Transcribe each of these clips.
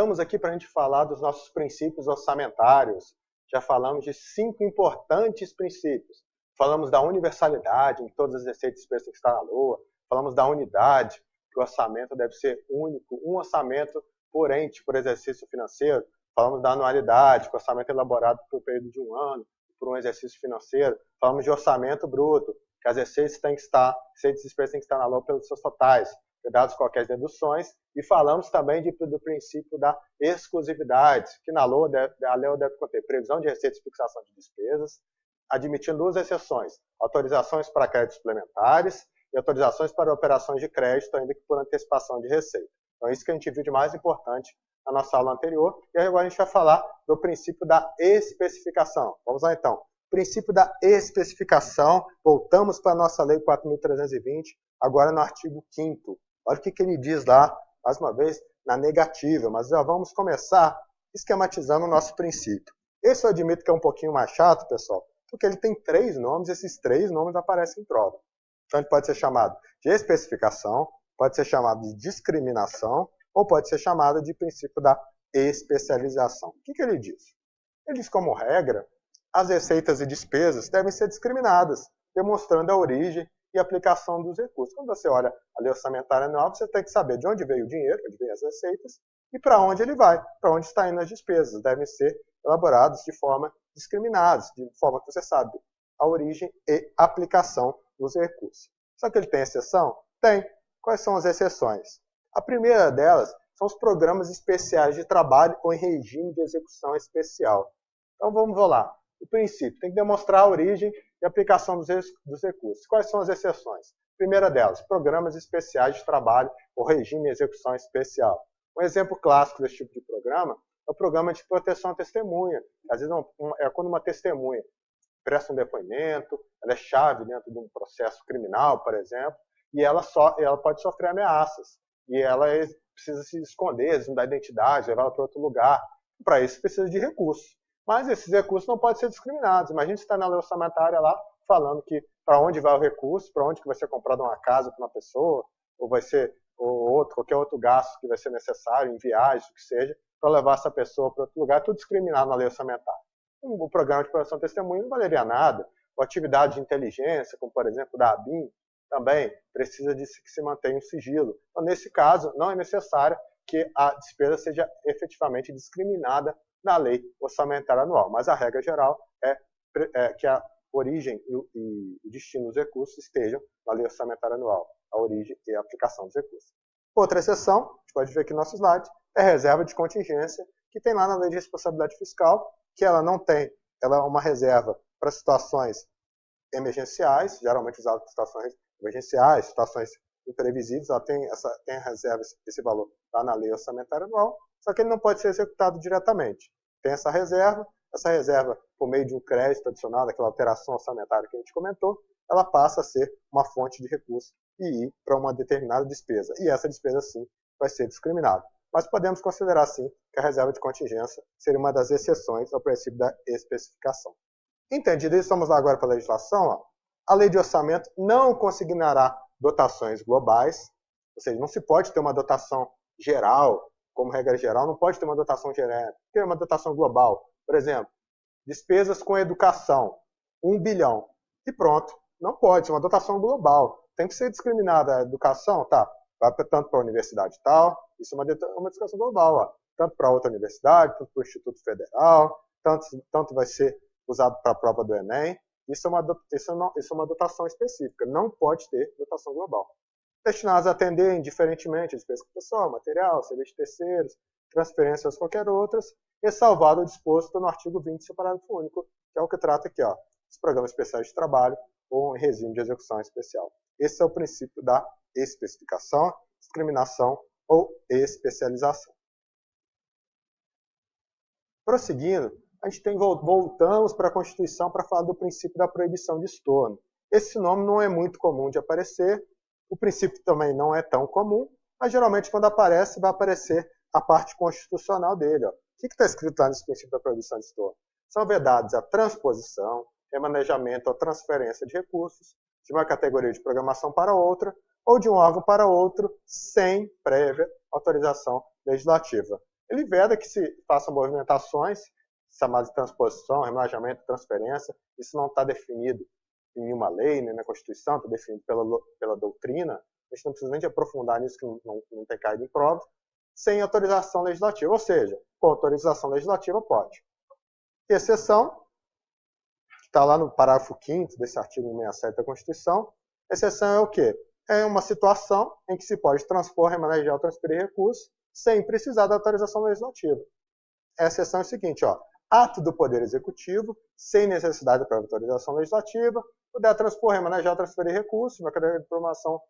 Voltamos aqui para a gente falar dos nossos princípios orçamentários. Já falamos de 5 importantes princípios. Falamos da universalidade, em que todas as receitas e despesas têm que estar na LOA. Falamos da unidade, que o orçamento deve ser único, um orçamento por ente, por exercício financeiro. Falamos da anualidade, que o orçamento é elaborado por um período de um ano, por um exercício financeiro. Falamos de orçamento bruto, que as receitas têm que estar, receitas e despesas têm que estar na LOA pelos seus totais, dados qualquer deduções, e falamos também do princípio da exclusividade, que na LOA a LOA deve conter previsão de receitas e fixação de despesas, admitindo 2 exceções, autorizações para créditos suplementares e autorizações para operações de crédito, ainda que por antecipação de receita. Então, isso que a gente viu de mais importante na nossa aula anterior, e agora a gente vai falar do princípio da especificação. Vamos lá, então. Princípio da especificação, voltamos para a nossa Lei 4.320, agora no artigo 5º. Olha o que ele diz lá, mais uma vez, na negativa, mas já vamos começar esquematizando o nosso princípio. Esse eu admito que é um pouquinho mais chato, pessoal, porque ele tem 3 nomes, e esses 3 nomes aparecem em prova. Então ele pode ser chamado de especificação, pode ser chamado de discriminação, ou pode ser chamado de princípio da especialização. O que ele diz? Ele diz, como regra, as receitas e despesas devem ser discriminadas, demonstrando a origem e aplicação dos recursos. Quando você olha a lei orçamentária anual, você tem que saber de onde veio o dinheiro, de onde veio as receitas, e para onde ele vai, para onde está indo as despesas. Devem ser elaborados de forma discriminada, de forma que você sabe a origem e aplicação dos recursos. Só que ele tem exceção? Tem. Quais são as exceções? A primeira delas são os programas especiais de trabalho ou em regime de execução especial. Então vamos lá. O princípio tem que demonstrar a origem e aplicação dos recursos. Quais são as exceções? Primeira delas, programas especiais de trabalho ou regime de execução especial. Um exemplo clássico desse tipo de programa é o programa de proteção à testemunha. Às vezes é quando uma testemunha presta um depoimento, ela é chave dentro de um processo criminal, por exemplo, e ela pode sofrer ameaças. E ela precisa se esconder, não dar identidade, levar ela para outro lugar. Para isso precisa de recursos. Mas esses recursos não podem ser discriminados. Imagina se está na lei orçamentária lá, falando que para onde vai o recurso, para onde que vai ser comprada uma casa para uma pessoa, ou vai ser qualquer outro gasto que vai ser necessário, em viagens, o que seja, para levar essa pessoa para outro lugar, tudo discriminado na lei orçamentária. O programa de proteção de testemunha não valeria nada. A atividade de inteligência, como por exemplo da ABIN, também precisa de que se mantenha um sigilo. Então, nesse caso, não é necessário que a despesa seja efetivamente discriminada na lei orçamentária anual, mas a regra geral é que a origem e o destino dos recursos estejam na lei orçamentária anual, a origem e a aplicação dos recursos. Outra exceção, a gente pode ver aqui no nosso slide, é a reserva de contingência, que tem lá na lei de responsabilidade fiscal, que ela não tem, ela é uma reserva para situações emergenciais, geralmente usada para situações emergenciais, situações imprevisíveis, ela tem a reserva, esse valor lá na lei orçamentária anual, só que ele não pode ser executado diretamente. Tem essa reserva, por meio de um crédito adicional, daquela alteração orçamentária que a gente comentou, ela passa a ser uma fonte de recurso e ir para uma determinada despesa. E essa despesa, sim, vai ser discriminada. Mas podemos considerar, sim, que a reserva de contingência seria uma das exceções ao princípio da especificação. Entendido isso, vamos lá agora para a legislação. Ó. A lei de orçamento não consignará dotações globais, ou seja, não se pode ter uma dotação geral, como regra geral, não pode ter uma dotação genérica, tem uma dotação global. Por exemplo, despesas com educação, 1 bilhão. E pronto, não pode, é uma dotação global. Tem que ser discriminada a educação, tá? Vai tanto para a universidade tal, isso é uma discussão global, ó. Tanto para outra universidade, tanto para o Instituto Federal, tanto vai ser usado para a prova do Enem. Isso é uma dotação específica, não pode ter dotação global. Destinadas a atender indiferentemente a despesa com pessoal, material, serviço de terceiros, transferências qualquer outras, ressalvado o disposto no artigo 20, seu parágrafo único, que é o que trata aqui, ó, dos programas especiais de trabalho ou em regime de execução especial. Esse é o princípio da especificação, discriminação ou especialização. Prosseguindo, a gente voltamos para a Constituição para falar do princípio da proibição de estorno. Esse nome não é muito comum de aparecer, o princípio também não é tão comum, mas geralmente quando aparece, vai aparecer a parte constitucional dele. Ó. O que está escrito lá nesse princípio da proibição de estorno? São vedados a transposição, remanejamento ou transferência de recursos de uma categoria de programação para outra ou de um órgão para outro sem prévia autorização legislativa. ele veda que se façam movimentações chamadas de transposição, remanejamento, transferência. Isso não está definido em nenhuma lei, nem na Constituição, está definido pela doutrina. A gente não precisa nem de aprofundar nisso, que não tem caído em prova, sem autorização legislativa. Ou seja, com autorização legislativa pode. Exceção, que está lá no parágrafo 5º desse artigo 167 da Constituição. Exceção é o quê? É uma situação em que se pode transpor, remanejar ou transferir recursos sem precisar da autorização legislativa. A exceção é o seguinte, ó, ato do Poder Executivo, sem necessidade de autorização legislativa, puder transpor, remanejar ou transferir recursos, uma cadeia de informação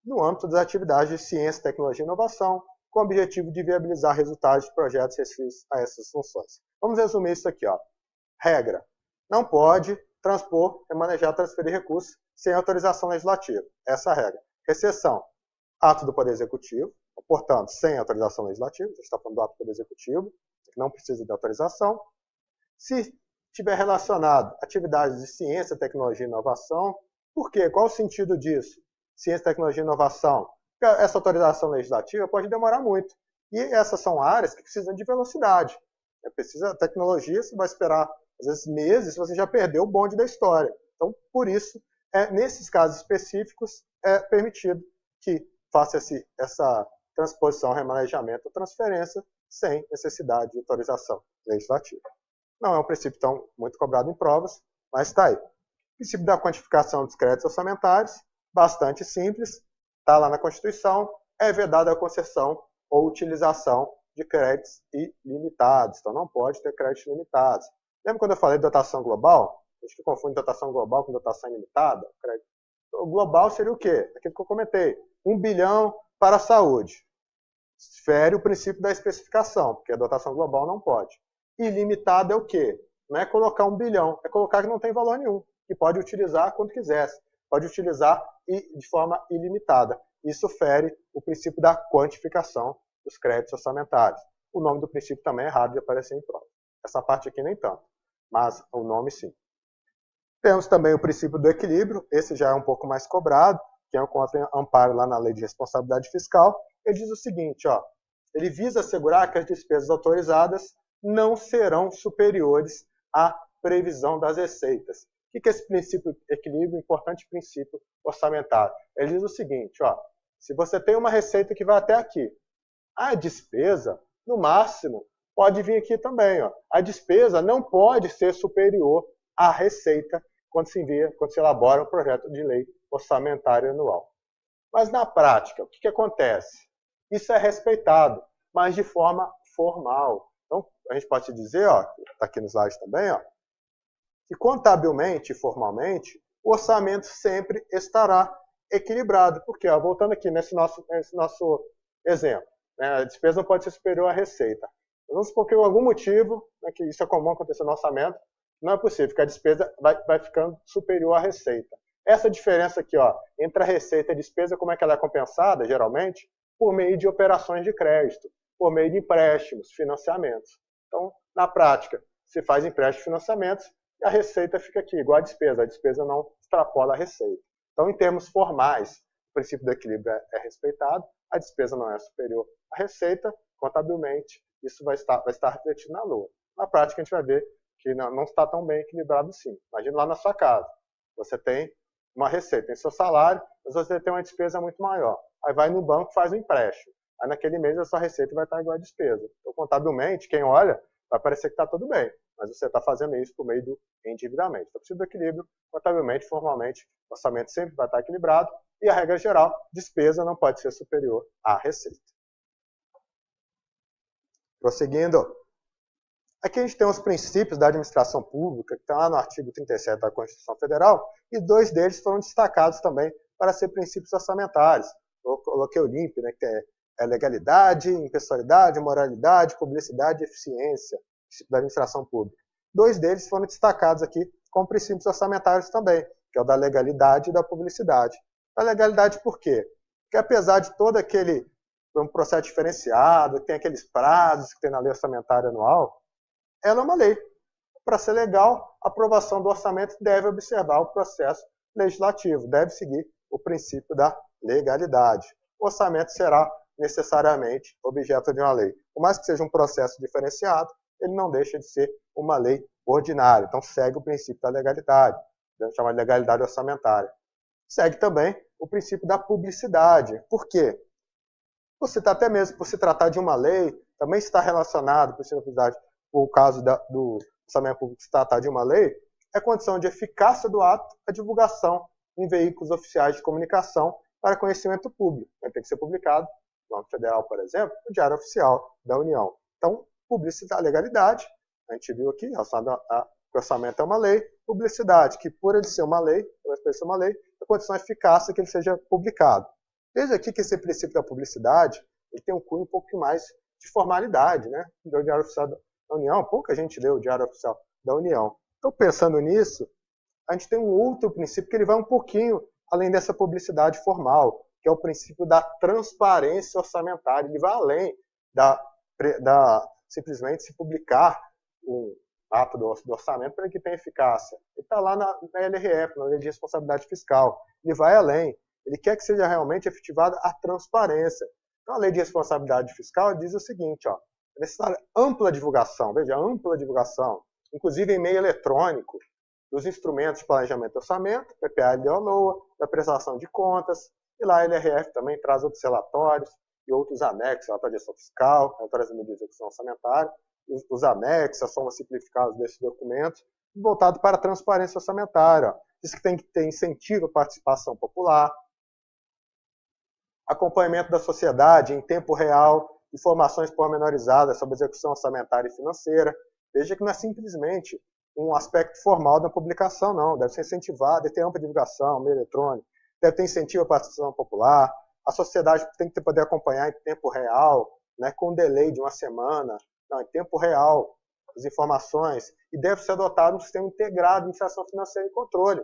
no âmbito das atividades de ciência, tecnologia e inovação, com o objetivo de viabilizar resultados de projetos referidos a essas funções. Vamos resumir isso aqui, ó. Regra: não pode transpor, remanejar ou transferir recursos sem autorização legislativa. Essa é a regra. Exceção: ato do Poder Executivo, portanto, sem autorização legislativa. A gente está falando do ato do Poder Executivo, que não precisa de autorização. Se tiver relacionado atividades de ciência, tecnologia e inovação, por quê? Qual o sentido disso? Ciência, tecnologia e inovação. Essa autorização legislativa pode demorar muito. E essas são áreas que precisam de velocidade. Precisa tecnologia, você vai esperar, às vezes, meses, você já perdeu o bonde da história. Então, por isso, nesses casos específicos, é permitido que faça essa transposição, remanejamento ou transferência sem necessidade de autorização legislativa. Não é um princípio tão muito cobrado em provas, mas está aí. O princípio da quantificação dos créditos orçamentários, bastante simples, está lá na Constituição, é vedada a concessão ou utilização de créditos ilimitados. Então, não pode ter créditos limitados. Lembra quando eu falei de dotação global? A gente confunde dotação global com dotação ilimitada. O global seria o quê? Aquilo que eu comentei. 1 bilhão para a saúde. Fere o princípio da especificação, porque a dotação global não pode. Ilimitado é o quê? Não é colocar 1 bilhão, é colocar que não tem valor nenhum, que pode utilizar quando quisesse. Pode utilizar de forma ilimitada. Isso fere o princípio da quantificação dos créditos orçamentários. O nome do princípio também é raro de aparecer em prova. Essa parte aqui nem tanto, mas o nome sim. Temos também o princípio do equilíbrio, esse já é um pouco mais cobrado, que é um amparo lá na Lei de Responsabilidade Fiscal. Ele diz o seguinte, ó, ele visa assegurar que as despesas autorizadas não serão superiores à previsão das receitas. O que é esse princípio de equilíbrio? Importante princípio orçamentário. Ele diz o seguinte, ó, se você tem uma receita que vai até aqui, a despesa, no máximo, pode vir aqui também. Ó. A despesa não pode ser superior à receita quando se elabora um projeto de lei orçamentária anual. Mas na prática, o que acontece? Isso é respeitado, mas de forma formal. Então, a gente pode dizer, está aqui no slide também, ó, que contabilmente e formalmente, o orçamento sempre estará equilibrado. Porque, ó, voltando aqui nesse nosso exemplo, né, a despesa não pode ser superior à receita. Vamos supor que por algum motivo, né, que isso é comum acontecer no orçamento, não é possível, que a despesa vai ficando superior à receita. Essa diferença aqui, ó, entre a receita e a despesa, como é que ela é compensada, geralmente? Por meio de operações de crédito, por meio de empréstimos, financiamentos. Então, na prática, se faz empréstimo e financiamentos, e a receita fica aqui, igual a despesa não extrapola a receita. Então, em termos formais, o princípio do equilíbrio é respeitado, a despesa não é superior à receita, contabilmente, isso vai estar refletido na LOA. Na prática, a gente vai ver que não está tão bem equilibrado assim. Imagina lá na sua casa, você tem uma receita, tem seu salário, mas você tem uma despesa muito maior. Aí vai no banco e faz um empréstimo. Aí naquele mês a sua receita vai estar igual à despesa. Então, contabilmente, quem olha, vai parecer que está tudo bem, mas você está fazendo isso por meio do endividamento. Então, precisa do equilíbrio, contabilmente, formalmente, o orçamento sempre vai estar equilibrado e a regra geral, despesa não pode ser superior à receita. Prosseguindo, aqui a gente tem os princípios da administração pública, que estão lá no artigo 37 da Constituição Federal, e 2 deles foram destacados também para ser princípios orçamentários. Eu coloquei o LIMP, né, que é legalidade, impessoalidade, moralidade, publicidade e eficiência, princípio da administração pública. 2 deles foram destacados aqui como princípios orçamentários também, que é o da legalidade e da publicidade. A legalidade por quê? Porque apesar de todo aquele um processo diferenciado, que tem aqueles prazos que tem na lei orçamentária anual, ela é uma lei. Para ser legal, a aprovação do orçamento deve observar o processo legislativo, deve seguir o princípio da legalidade. O orçamento será necessariamente objeto de uma lei. Por mais que seja um processo diferenciado, ele não deixa de ser uma lei ordinária. Então, segue o princípio da legalidade, podemos chamar de legalidade orçamentária. Segue também o princípio da publicidade. Por quê? Até mesmo por se tratar de uma lei, também está relacionado, por o caso do orçamento público se tratar de uma lei, é condição de eficácia do ato a divulgação em veículos oficiais de comunicação para conhecimento público. Tem que ser publicado, no âmbito federal, por exemplo, no Diário Oficial da União. Então, publicidade, legalidade, a gente viu aqui, relacionado a que o orçamento é uma lei, publicidade, que por ele ser uma lei, a condição de eficácia que ele seja publicado. Veja aqui que esse princípio da publicidade ele tem um cunho um pouco mais de formalidade, né? Do Diário Oficial da União, pouca gente lê o Diário Oficial da União. Então, pensando nisso, a gente tem um outro princípio que ele vai um pouquinho além dessa publicidade formal, que é o princípio da transparência orçamentária. Ele vai além da simplesmente se publicar um ato do orçamento para que tenha eficácia. Ele está lá na LRF, na Lei de Responsabilidade Fiscal. Ele vai além. Ele quer que seja realmente efetivada a transparência. Então, a Lei de Responsabilidade Fiscal diz o seguinte, ó, é necessária ampla divulgação, veja, ampla divulgação, inclusive em meio eletrônico, dos instrumentos de planejamento e orçamento, PPA e LOA, da prestação de contas, e lá a LRF também traz outros relatórios e outros anexos, relatório de gestão fiscal, relatório de medidas de execução orçamentária, os anexos, as formas simplificadas desses documentos, voltado para a transparência orçamentária. Diz que tem que ter incentivo à participação popular, acompanhamento da sociedade em tempo real, informações pormenorizadas sobre a execução orçamentária e financeira. Veja que não é simplesmente um aspecto formal da publicação, não. Deve ser incentivado, deve ter ampla divulgação, meio eletrônico, deve ter incentivo à participação popular, a sociedade tem que poder acompanhar em tempo real, né, com um delay de uma semana, não, em tempo real, as informações, e deve ser adotado um sistema integrado de administração financeira e controle,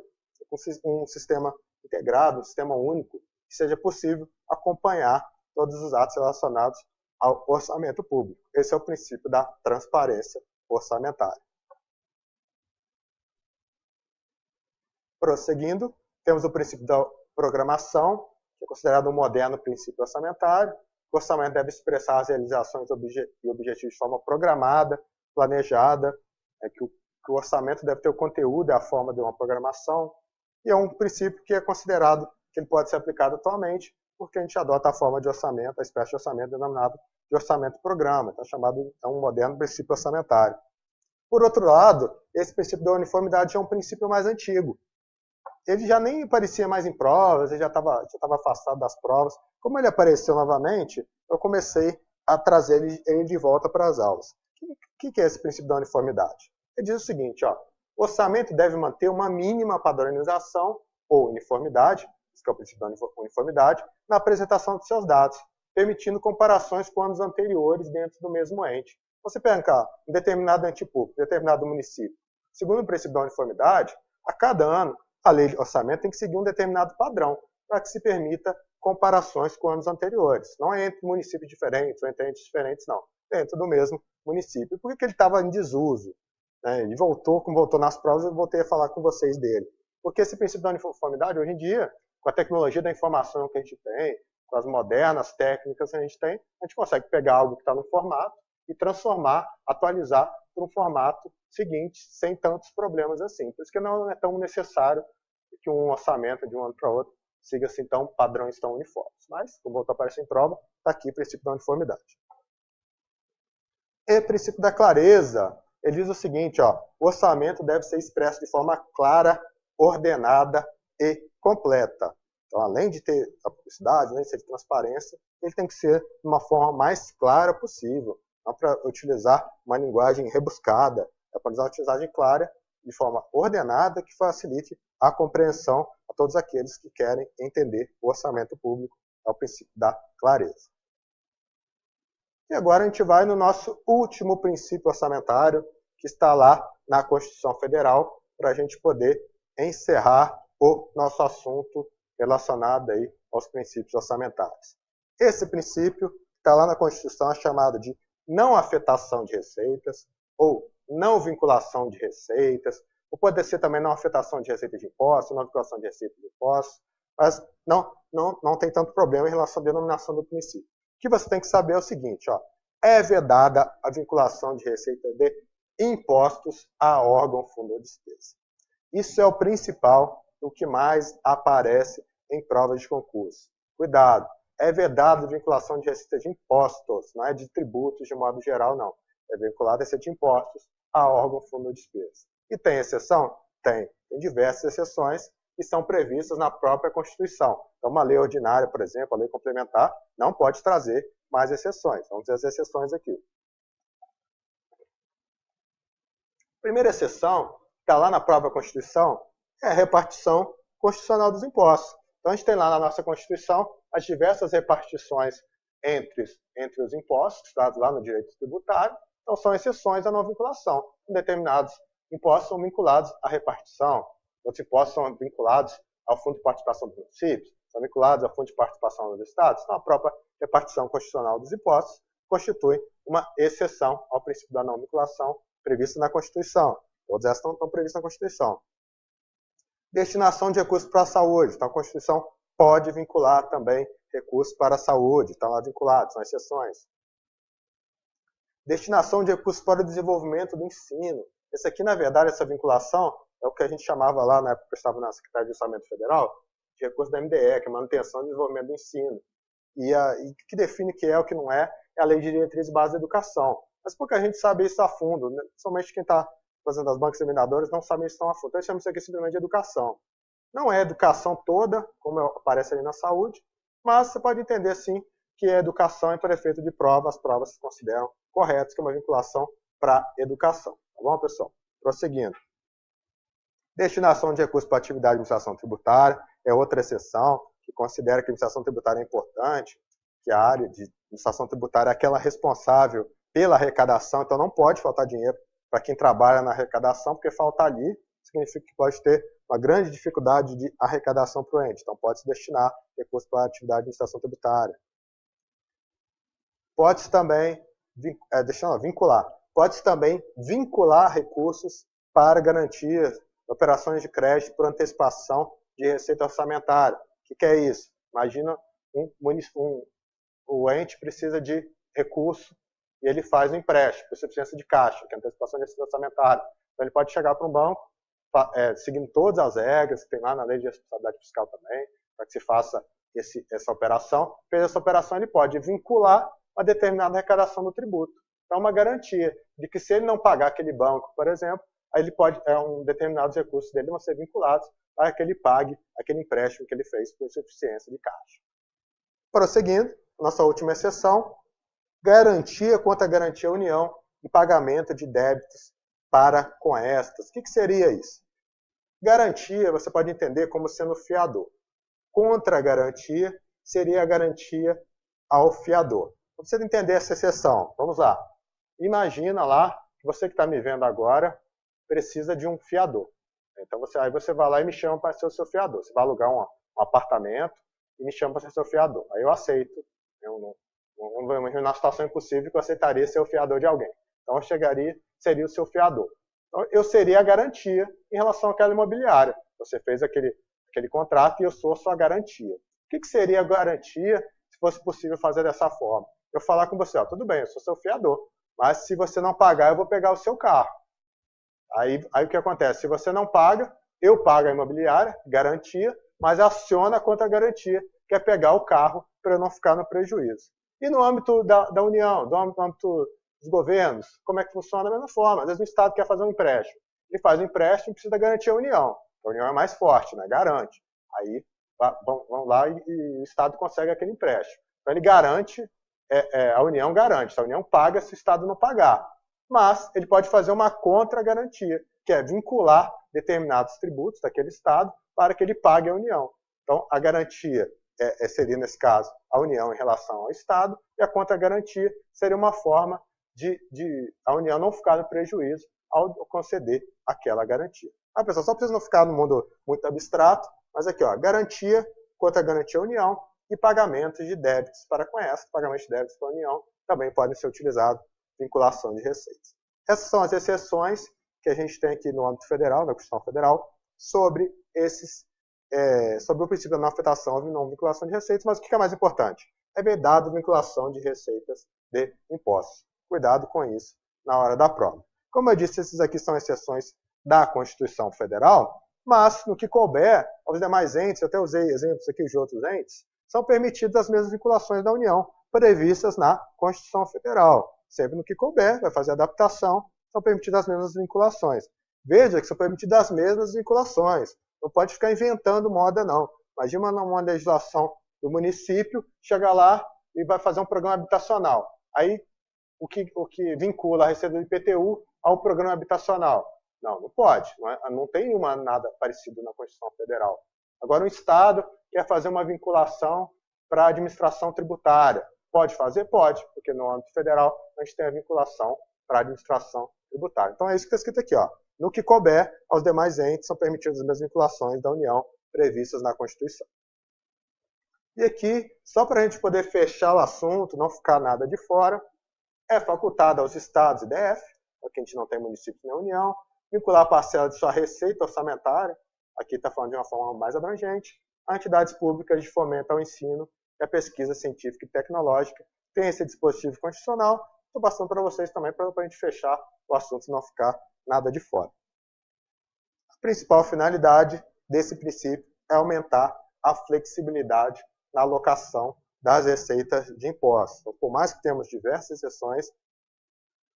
um sistema integrado, um sistema único, que seja possível acompanhar todos os atos relacionados ao orçamento público. Esse é o princípio da transparência orçamentária. Prosseguindo, temos o princípio da programação, que é considerado um moderno princípio orçamentário. O orçamento deve expressar as realizações e objetivos de forma programada, planejada, que o orçamento deve ter o conteúdo e a forma de uma programação, e é um princípio que é considerado que ele pode ser aplicado atualmente, porque a gente adota a forma de orçamento, a espécie de orçamento denominado de orçamento-programa, então chamado é um moderno princípio orçamentário. Por outro lado, esse princípio da uniformidade é um princípio mais antigo. Ele já nem aparecia mais em provas, ele já estava afastado das provas. Como ele apareceu novamente, eu comecei a trazer ele de volta para as aulas. O que é esse princípio da uniformidade? Ele diz o seguinte, ó, o orçamento deve manter uma mínima padronização ou uniformidade, que é o princípio da uniformidade, na apresentação de seus dados, permitindo comparações com anos anteriores dentro do mesmo ente. Você pensa, um determinado ente público, um determinado município, segundo o princípio da uniformidade, a cada ano, a lei de orçamento tem que seguir um determinado padrão, para que se permita comparações com anos anteriores. Não é entre municípios diferentes ou entre entes diferentes, não. Dentro do mesmo município. Por que ele estava em desuso? Ele voltou, como voltou nas provas, eu voltei a falar com vocês dele. Porque esse princípio da uniformidade, hoje em dia, com a tecnologia da informação que a gente tem, com as modernas técnicas que a gente tem, a gente consegue pegar algo que está no formato e transformar, atualizar para um formato seguinte, sem tantos problemas assim. Por isso que não é tão necessário que um orçamento de um ano para outro siga assim padrões tão uniformes. Mas, como voltou a aparecer em prova, está aqui o princípio da uniformidade. E o princípio da clareza, ele diz o seguinte, ó, o orçamento deve ser expresso de forma clara, ordenada e completa. Então, além de ter a publicidade, além de ser de transparência, ele tem que ser de uma forma mais clara possível, não para utilizar uma linguagem rebuscada, é para usar uma utilizagem clara, de forma ordenada, que facilite a compreensão a todos aqueles que querem entender o orçamento público, é o princípio da clareza. E agora a gente vai no nosso último princípio orçamentário, que está lá na Constituição Federal, para a gente poder encerrar o nosso assunto relacionado aí aos princípios orçamentários. Esse princípio está lá na Constituição, é chamado de não afetação de receitas, ou não vinculação de receitas, ou pode ser também não afetação de receita de impostos, não vinculação de receita de impostos, mas não tem tanto problema em relação à denominação do princípio. que você tem que saber é o seguinte, ó, é vedada a vinculação de receita de impostos a órgão, fundo ou despesa. Isso é o principal, o que mais aparece em provas de concurso. Cuidado, é vedado a vinculação de receita de impostos, não é de tributos de modo geral, não. É vinculado a receita de impostos a órgão, fundo ou despesa. E tem exceção? Tem. Tem diversas exceções que são previstas na própria Constituição. Então, uma lei ordinária, por exemplo, a lei complementar, não pode trazer mais exceções. Vamos ver as exceções aqui. Primeira exceção, que está lá na própria Constituição, é a repartição constitucional dos impostos. Então, a gente tem lá na nossa Constituição as diversas repartições entre os impostos, dados lá no direito tributário. Então, são exceções à não vinculação. Determinados impostos são vinculados à repartição, outros impostos são vinculados ao Fundo de Participação dos Municípios, são vinculados ao Fundo de Participação dos Estados. Então, a própria repartição constitucional dos impostos constitui uma exceção ao princípio da não vinculação prevista na Constituição. Todas essas estão previstas na Constituição. Destinação de recursos para a saúde. Então, a Constituição pode vincular também recursos para a saúde. Estão lá vinculados, são exceções. Destinação de recursos para o desenvolvimento do ensino. Esse aqui, na verdade, essa vinculação é o que a gente chamava lá, na época que eu estava na Secretaria de Orçamento Federal, de recursos da MDE, que é Manutenção e Desenvolvimento do Ensino. E que define o que é o que não é a Lei de Diretrizes Básicas da Educação. Mas pouca gente sabe isso a fundo, né? Somente quem está fazendo as bancas examinadoras não sabe isso tão a fundo. Então, chama isso aqui simplesmente de educação. Não é educação toda, como aparece ali na saúde, mas você pode entender, sim, que é educação e para efeito de prova, as provas se consideram corretas, que é uma vinculação para a educação. Tá bom, pessoal? Prosseguindo. Destinação de recursos para atividade de administração tributária é outra exceção, que considera que a administração tributária é importante, que a área de administração tributária é aquela responsável pela arrecadação, então não pode faltar dinheiro para quem trabalha na arrecadação, porque faltar ali significa que pode ter uma grande dificuldade de arrecadação para o ente. Então, pode-se destinar recursos para a atividade de administração tributária. Pode-se também vincular. Pode-se também vincular recursos para garantir operações de crédito por antecipação de receita orçamentária. O que é isso? Imagina o ente precisa de recurso e ele faz um empréstimo, por suficiência de caixa, que é antecipação de receita orçamentária. Então, ele pode chegar para um banco, seguindo todas as regras, que tem lá na lei de responsabilidade fiscal também, para que se faça essa operação. Fez essa operação, ele pode vincular uma determinada arrecadação do tributo. Então, é uma garantia de que se ele não pagar aquele banco, por exemplo, aí ele pode, determinados recursos dele vão ser vinculados para que ele pague aquele empréstimo que ele fez por insuficiência de caixa. Prosseguindo, nossa última exceção, garantia contra garantia União e pagamento de débitos para com estas. O que seria isso? Garantia, você pode entender como sendo fiador. Contra-garantia seria a garantia ao fiador. Para você entender essa exceção, vamos lá. Imagina lá que você que está me vendo agora precisa de um fiador. Então, aí você vai lá e me chama para ser o seu fiador. Você vai alugar um apartamento e me chama para ser seu fiador. Aí eu aceito. Eu não imaginar uma situação impossível que eu aceitaria ser o fiador de alguém. Então, eu seria o seu fiador. Então, eu seria a garantia em relação àquela imobiliária. Você fez aquele contrato e eu sou a sua garantia. O que seria a garantia se fosse possível fazer dessa forma? Eu falar com você, tudo bem, eu sou seu fiador, mas se você não pagar, eu vou pegar o seu carro. Aí o que acontece? Se você não paga, eu pago a imobiliária, garantia, mas aciona contra a garantia, que é pegar o carro para eu não ficar no prejuízo. E no âmbito da União, no âmbito dos governos, como é que funciona da mesma forma? Às vezes o Estado quer fazer um empréstimo. Ele faz um empréstimo e precisa garantir a União. A União é mais forte, né? Garante. Aí vão lá e o Estado consegue aquele empréstimo. Então ele garante, a União garante. A União paga se o Estado não pagar. Mas ele pode fazer uma contra-garantia, que é vincular determinados tributos daquele Estado para que ele pague a União. Então, a garantia seria, nesse caso, a União em relação ao Estado, e a contra-garantia seria uma forma de a União não ficar no prejuízo ao conceder aquela garantia. Pessoal, só precisa não ficar no mundo muito abstrato, mas aqui, garantia, contra-garantia à União e pagamentos de débitos para com essa. Pagamentos de débitos para a União também podem ser utilizados vinculação de receitas. Essas são as exceções que a gente tem aqui no âmbito federal, na Constituição Federal, sobre esses sobre o princípio da não afetação e não vinculação de receitas, mas o que é mais importante? É vedado vinculação de receitas de impostos. Cuidado com isso na hora da prova. Como eu disse, esses aqui são exceções da Constituição Federal, mas no que couber aos demais entes, eu até usei exemplos aqui de outros entes, são permitidas as mesmas vinculações da União previstas na Constituição Federal. Sempre no que couber, vai fazer adaptação, são permitidas as mesmas vinculações. Veja que são permitidas as mesmas vinculações. Não pode ficar inventando moda, não. Imagina uma legislação do município, chega lá e vai fazer um programa habitacional. Aí, o que vincula a receita do IPTU ao programa habitacional? Não pode. Não tem nada parecido na Constituição Federal. Agora, o Estado quer fazer uma vinculação para a administração tributária. Pode fazer? Pode, porque no âmbito federal a gente tem a vinculação para a administração tributária. Então, é isso que está escrito aqui, ó. No que couber, aos demais entes são permitidas as mesmas vinculações da União previstas na Constituição. E aqui, só para a gente poder fechar o assunto, não ficar nada de fora, é facultado aos estados e DF, porque a gente não tem município nem União, vincular a parcela de sua receita orçamentária, aqui está falando de uma forma mais abrangente, a entidades públicas de fomento ao ensino e à pesquisa científica e tecnológica. Tem esse dispositivo constitucional, estou passando para vocês também para a gente fechar o assunto e não ficar nada de fora. A principal finalidade desse princípio é aumentar a flexibilidade na alocação das receitas de impostos. Então, por mais que temos diversas exceções,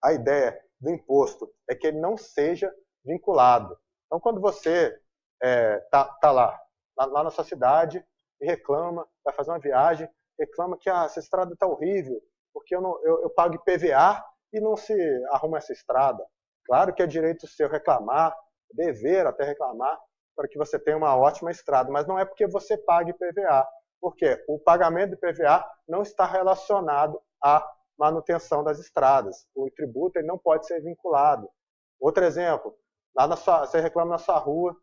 a ideia do imposto é que ele não seja vinculado. Então, quando você está lá na sua cidade e reclama, vai fazer uma viagem, reclama que essa estrada está horrível, porque eu pago IPVA e não se arruma essa estrada. Claro que é direito seu reclamar, dever até reclamar, para que você tenha uma ótima estrada, mas não é porque você paga IPVA. Por quê? O pagamento do IPVA não está relacionado à manutenção das estradas. O tributo ele não pode ser vinculado. Outro exemplo, lá você reclama na sua rua,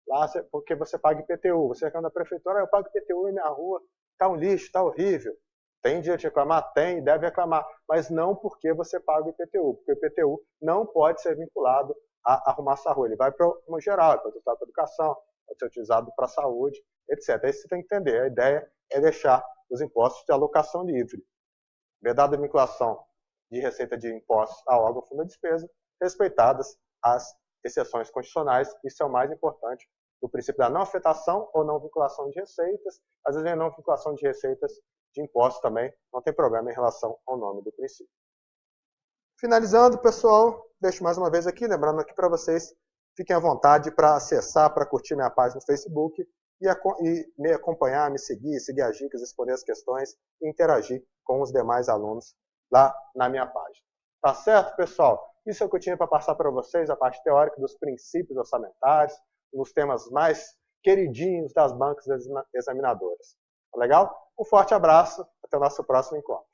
lá porque você paga IPTU. Você reclama da prefeitura, eu pago IPTU em minha rua, está um lixo, está horrível. Tem direito de reclamar? Tem, deve reclamar. Mas não porque você paga o IPTU, porque o IPTU não pode ser vinculado a arrumar sua rua. Ele vai para o geral, pode ser usado para educação, pode ser utilizado para a saúde, etc. Isso você tem que entender. A ideia é deixar os impostos de alocação livre. Vedada a vinculação de receita de impostos ao órgão fundo de despesa, respeitadas as exceções constitucionais. Isso é o mais importante. O princípio da não afetação ou não vinculação de receitas. Às vezes, a não vinculação de receitas de impostos também não tem problema em relação ao nome do princípio. Finalizando, pessoal, deixo mais uma vez aqui, lembrando aqui para vocês, fiquem à vontade para acessar, para curtir minha página no Facebook e me acompanhar, me seguir as dicas, responder as questões e interagir com os demais alunos lá na minha página. Tá certo, pessoal? Isso é o que eu tinha para passar para vocês, a parte teórica dos princípios orçamentários, um dos temas mais queridinhos das bancas examinadoras. Tá legal? Um forte abraço, até o nosso próximo encontro.